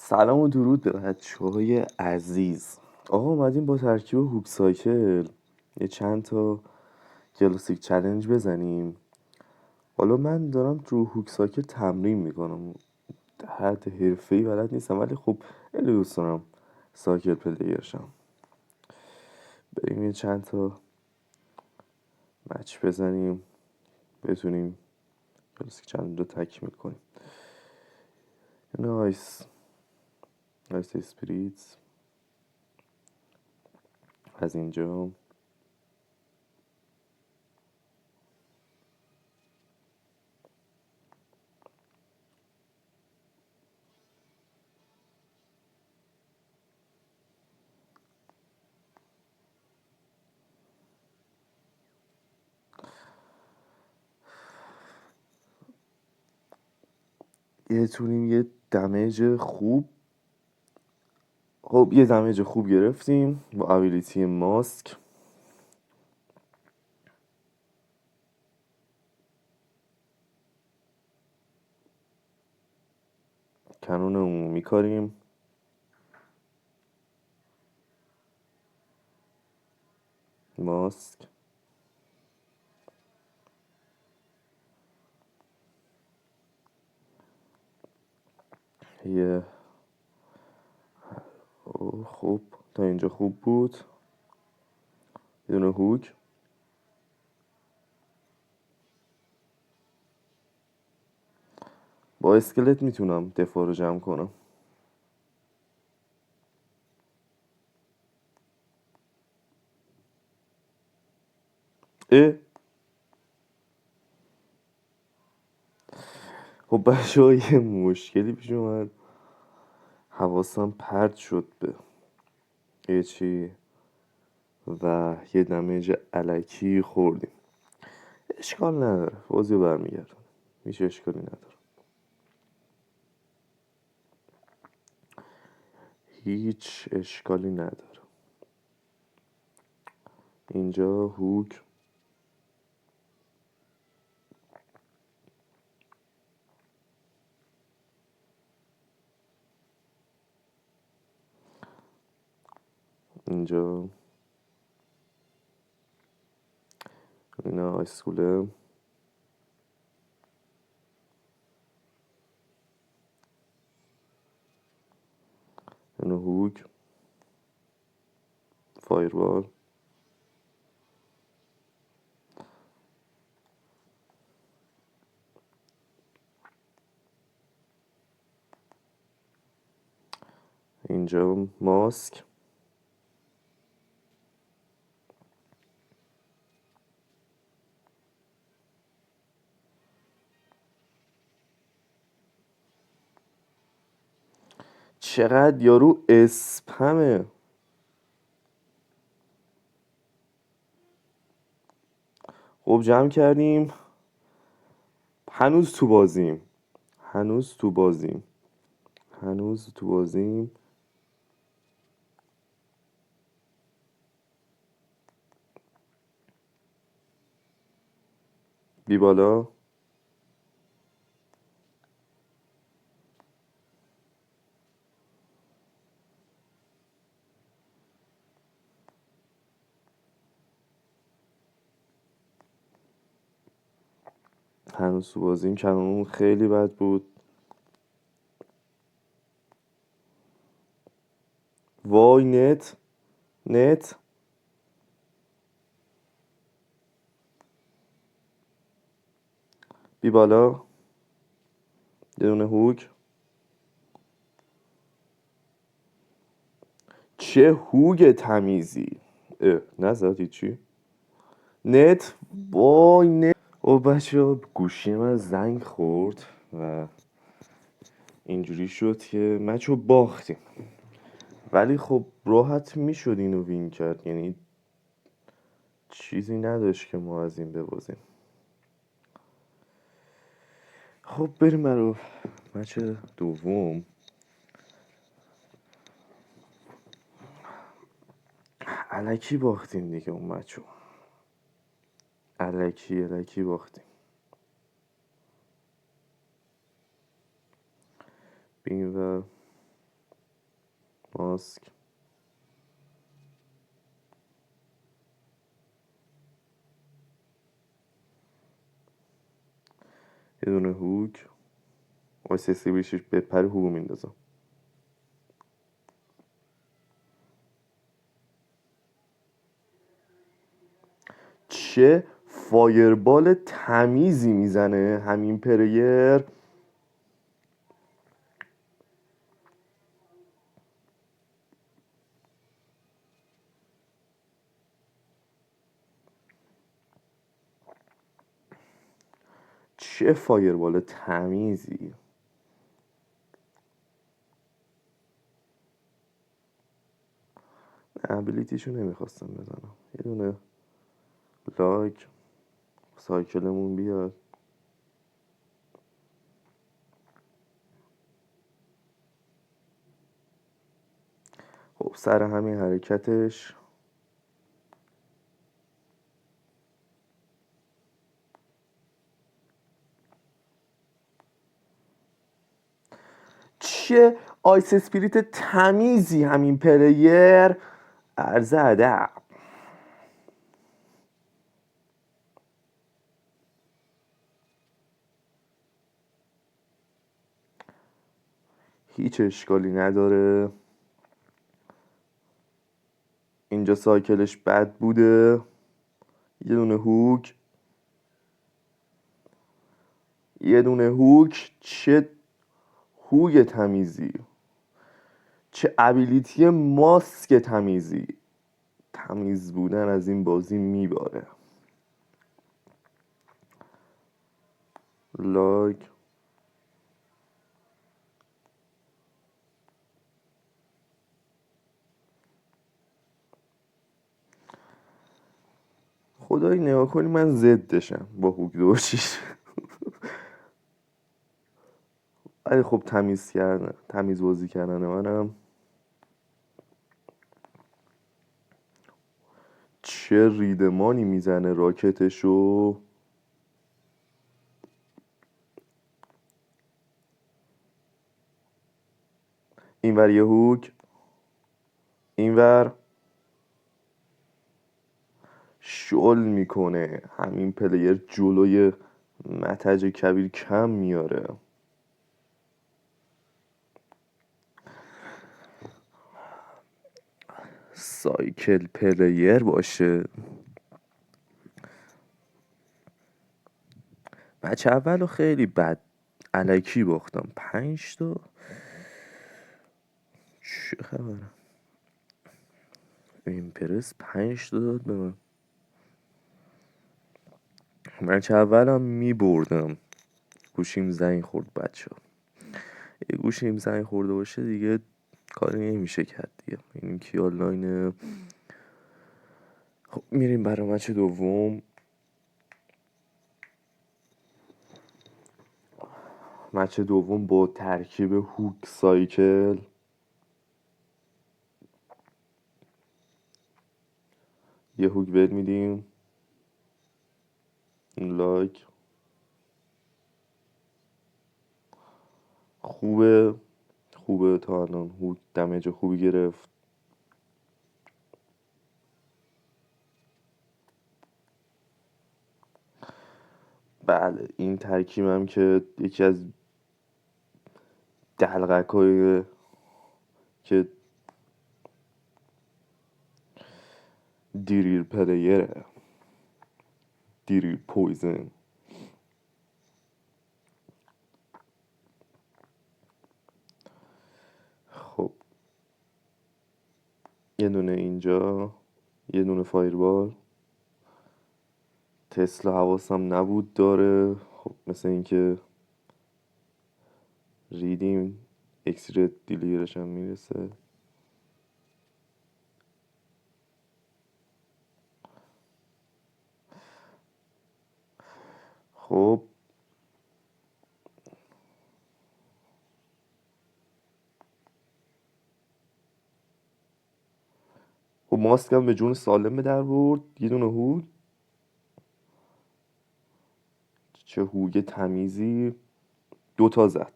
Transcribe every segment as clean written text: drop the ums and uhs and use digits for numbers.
سلام و درود به بچه‌های عزیز. آقا اومدیم با ترکیب هوک سایکل یه چند تا کلاسیک چلنج بزنیم. حالا من دارم رو هوک سایکل تمرین میکنم، حد حرفه‌ای بلد نیستم، ولی خب خیلی دوست دارم سایکل پلیرشم. بریم یه چند تا مچ بزنیم بتونیم کلاسیک چلنج رو تکمیل کنیم. نایس نایس اسپریتس از اینجا. یه تونیم یه دمیج خوب. خب یه دمیج خوب گرفتیم با ابیلیتی ماسک. کنون عمومی کاریم. ماسک یه خوب تا اینجا خوب بود. یه دونه هوک. با اسکلت میتونم دفاع رو جمع کنم. خب بچه ها یه مشکلی پیش اومد، حواسم پرت شد به یه چی و یه دمیج علکی خوردیم. اشکال نداره، بازی رو برمیگردم، میشه، اشکالی نداره، هیچ اشکالی نداره. اینجا هوک. اینجا اینا اسکوله. اینو هوک. فایروال. اینجا ماسک. چقدر یارو اسپمه. خب جمع کردیم. هنوز تو بازیم هنوز تو بازیم هنوز تو بازیم. بی بالا. هنوز تو بازیم. کنون خیلی بد بود. وای نت. بی بالا. یه دونه هوک. چه هوگ تمیزی. نزد چی؟ نت. وای نت. او بچه ها گوشی من زنگ خورد و اینجوری شد که مچو باختیم، ولی خب راحت میشد اینو وین کرد، یعنی چیزی نداشت که ما از این ببازیم. خب بریم برو مچ دوم. الکی باختیم دیگه اون مچو. الکی باختیم. بیم و ماسک. یه دونه هوک. واسه سی بشیش بپره هوگو میندازم. چه فایربال تمیزی میزنه همین پلیر. چه فایربال تمیزی. ابیلیتیشو نمیخواستم بزنم. یه دونه لایک. سایکلمون بیاد. خب سر همین حرکتش چه آیس اسپریت تمیزی همین پلیر. عرض ادب. هیچ اشکالی نداره. اینجا سایکلش بد بوده. یه دونه هوک. یه دونه هوک. چه هوگ تمیزی. چه ابیلیتی ماسک تمیزی. تمیز بودن از این بازی میباره. لایک. خدایی نگاه کنی من ضدشم با هوک دوشیش. ولی خب تمیز بازی کردن منم. چه ریدمانی میزنه راکتشو. اینور یه هوک. اینور شل میکنه همین پلیر. جلوی متج کبیر کم میاره. سایکل پلیر باشه. بچه اولو خیلی بد الکی باختم. 5 تا. چه خبره. ایمپرس 5 تا داد به من. بچه اولم میبردم. گوشیم زنگ خورد بچه ها. یه گوشیم زنگ خورده باشه دیگه کاری نمیشه کرد دیگه. این کی آنلاینه. خب میریم برای مچ دوم. مچ دوم با ترکیب هوک سایکل. یه هوک بد میدیم. لایک. خوبه. خوبه تا الان هوک دمیج خوبی گرفت. بله این ترکیبم که یکی از دلغکای که دیریر پلیره. دیریر پویزن. خب یه دونه اینجا. یه دونه فایربال. تسلا حواسم نبود داره. خب مثل اینکه ریدیم. اکسیر دیلیرش هم میرسه. خب خب ماسکم به جون سالم به در برد. یه دونه هود. چه هوگ تمیزی. 2 تا زد.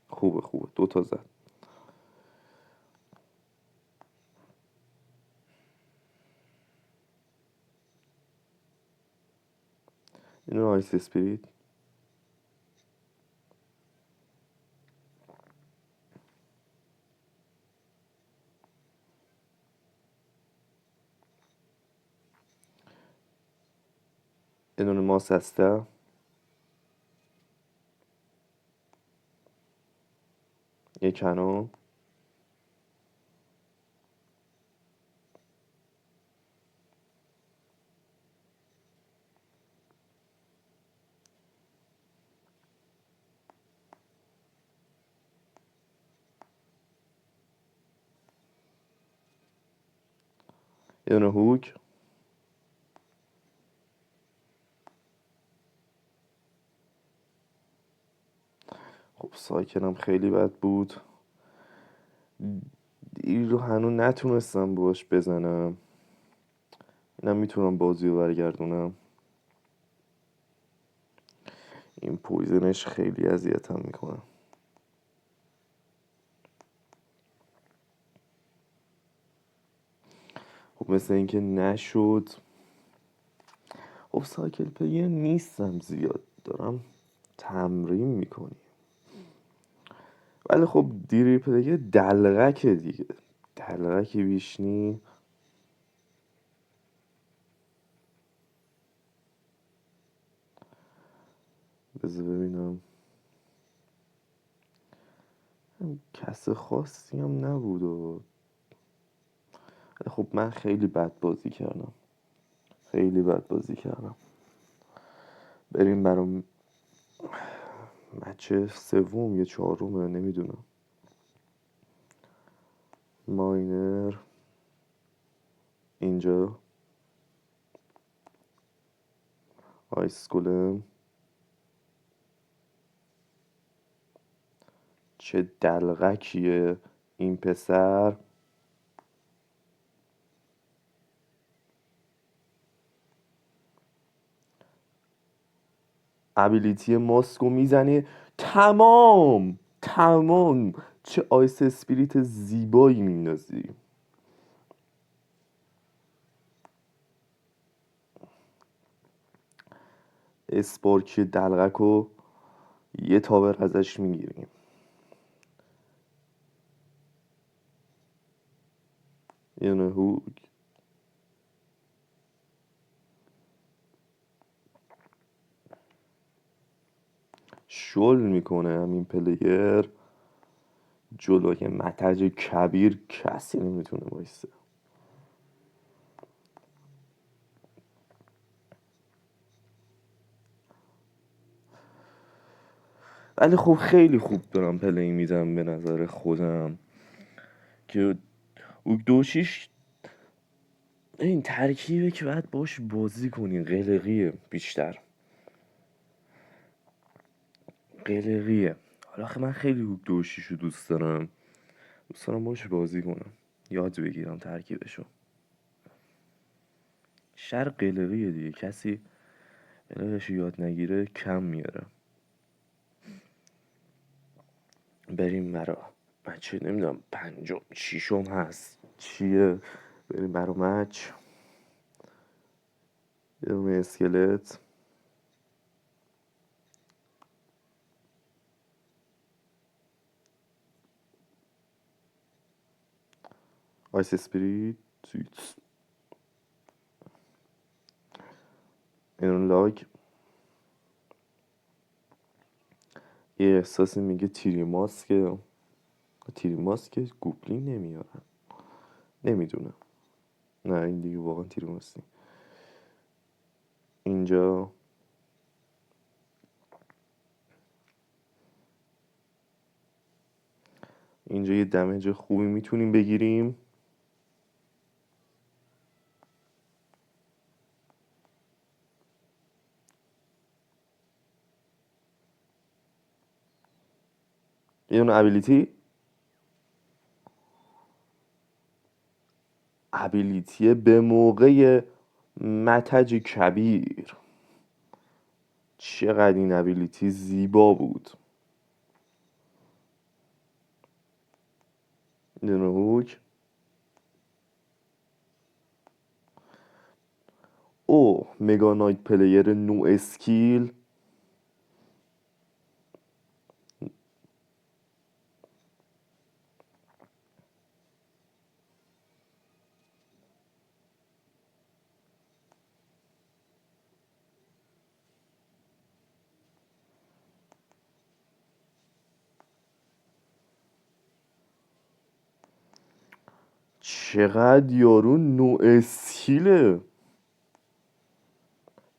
خوبه 2 تا زد. یه دونه آیس اسپریت. یه دونه ماس هسته. یه کنون. یه دونه هوک. خب سایکلم خیلی بد بود. این رو هنوز نتونستم باش بزنم. اینم میتونم بازی رو برگردونم. این پویزنش خیلی اذیتم میکنه. خب مثل اینکه نشد. خب سایکل پلیر نیستم زیاد، دارم تمرین میکنیم. ولی خب دیری پلیر دلغکه دیگه، دلغک بیشنی. بذار ببینم. کس خاصی هم نبود و خب من خیلی بد بازی کردم، خیلی بد بازی کردم. بریم برام مچ سوم یا چهارمه نمیدونم. ماینر اینجا. آیس گلم. چه دلغکیه این پسر. ابیلیتی ماسکو میزنه. تمام تمام. چه آیس اسپریت زیبایی میندازی. اسپارکی دلغک رو یه تاور ازش میگیریم. یه هوک. شل میکنه همین پلیر جلوی متج کبیر کسی نمیتونه بایسته. ولی خب خیلی خوب دارم پلی میدم به نظر خودم که دوشیش این ترکیبه که باید باش بازی کنی. قلقیه بیشتر، قلقیه. حالا من خیلی دوشیشو دوست دارم، دوست دارم باش بازی کنم، یاد بگیرم ترکیبشو. شر قلقیه دیگه، کسی قلقشو یاد نگیره کم میاره. بریم برا مچ نمیدونم پنجم شیشم هست چیه. بریم برا مچ. یه دونه اسکلت. آیس اسپریت. این لاگ. یه احساسی میگه تیری ماسکه. تیری ماسکه گوبلین نمیارن، نمیدونم. نه این دیگه واقعا تیری ماسکی. اینجا اینجا یه دمیج خوبی میتونیم بگیریم. یه دونه ابیلیتی به موقع متج کبیر. چقدر این ابیلیتی زیبا بود. یه دونه هوک. اوه مگا نایت پلیر نو اسکیل. چقدر یارو نو اسکیله،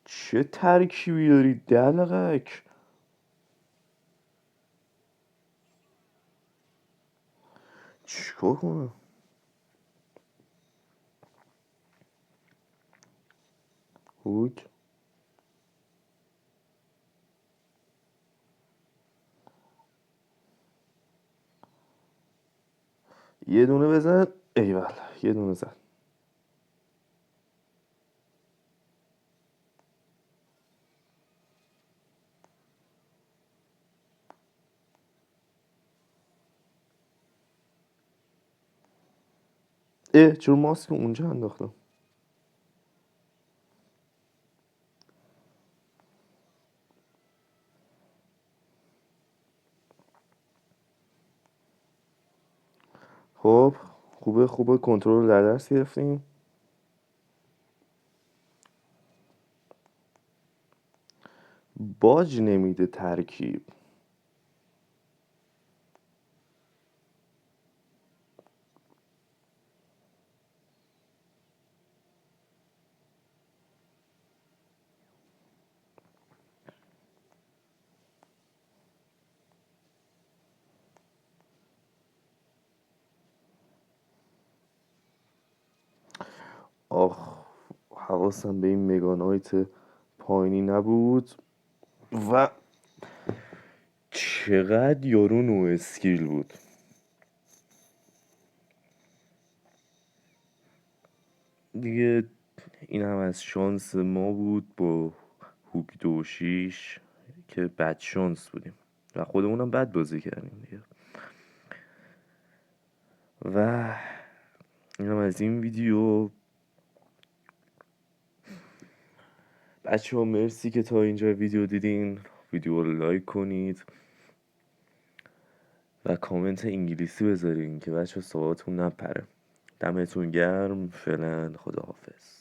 چه ترکیبی داری دلقک. چیکار کنم؟ هوک یه دونه بزن. ایول یه دونه زن. چرا ماسک اونجا انداختم؟ خب خوبه کنترل رو در دست گرفتیم. باج نمیده ترکیب. آخ حواسم به این مگانایت پایینی نبود. و چقدر یارو نو اسکیل بود. دیگه این هم از شانس ما بود با هوک 2-6 که بد شانس بودیم و خودمونم بد بازی کردیم دیگه. و این هم از این ویدیو. بچه ها مرسی که تا اینجا ویدیو دیدین. ویدیو رو لایک کنید و کامنت انگلیسی بذارین که بچه ها سوالاتون نپره. دمتون گرم. فعلا خداحافظ.